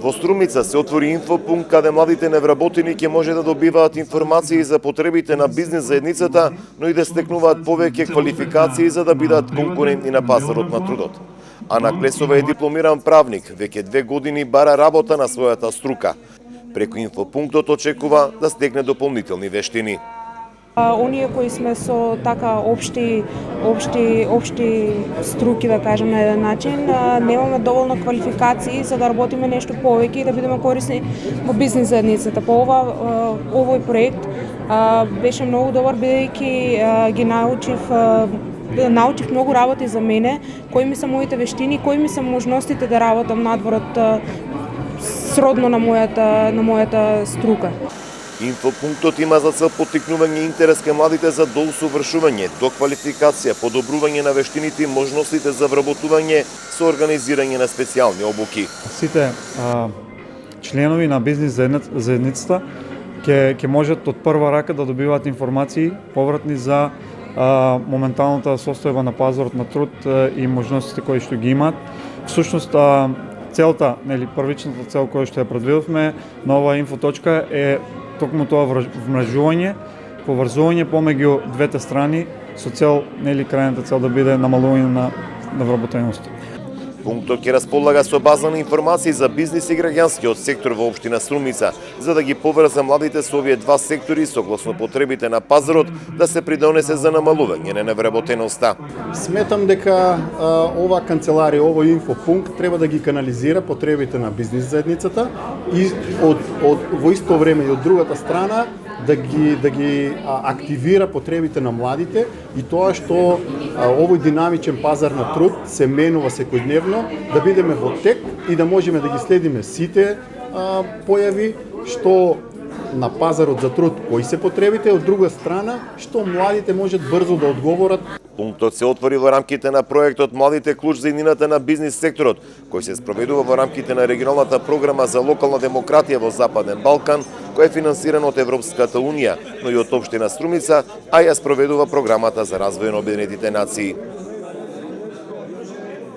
Во Струмица се отвори инфопункт каде младите невработени ќе може да добиваат информации за потребите на бизнис заедницата, но и да стекнуваат повеќе квалификации за да бидат конкурентни на пазарот на трудот. Ана Клесова е дипломиран правник, веќе 2 години бара работа на својата струка. Преку инфопунктот очекува да стекне дополнителни вештини. Оние кои сме со така општи струки, да кажем на еден начин, немаме доволно квалификации за да работиме нешто повеќе и да бидеме корисни во бизнис заедницата. По овој проект беше многу добар, бидејќи ги научив многу работи за мене, кои ми се моите вештини, кои ми се можностите да работам надворот сродно на мојата струка. Инфопунктот има за цел поттикнување интерес кај младите за доусовршување, доквалификација, подобрување на вештините и можностите за вработување со организирање на специјални обуки. Сите членови на бизнис заедницата ќе можат од прва рака да добиваат информации повратни за моменталната состојба на пазарот на труд и можностите кои што ги имаат. Всушност целта, првичната цел која што ја предвидовме на оваа инфоточка е токму тоа вмрежување, поврзување помеѓу двете страни со цел, крајната цел да биде намалување на вработеноста. Пунктот ќе располага со база на информации за бизнис и граѓанскиот сектор во општина Струмица, за да ги поврзе младите со овие два сектори согласно потребите на пазарот да се придонесе за намалување на невработеноста. Сметам дека ова канцеларија, овој инфопункт треба да ги канализира потребите на бизнис заедницата и во исто време и од другата страна да ги активира потребите на младите и тоа што овој динамичен пазар на труд се менува секојдневно, да бидеме во тек и да можеме да ги следиме сите појави што на пазарот за труд кои се потребите, од друга страна што младите можат брзо да одговорат. Пунктот се отвори во рамките на проектот Младите клуч за иднината на бизнис секторот, кој се спроведува во рамките на регионалната програма за локална демократија во Западен Балкан, која е финансирана од Европската унија, но и од општина Струмица, а ја спроведува програмата за развој на Обединетите нации.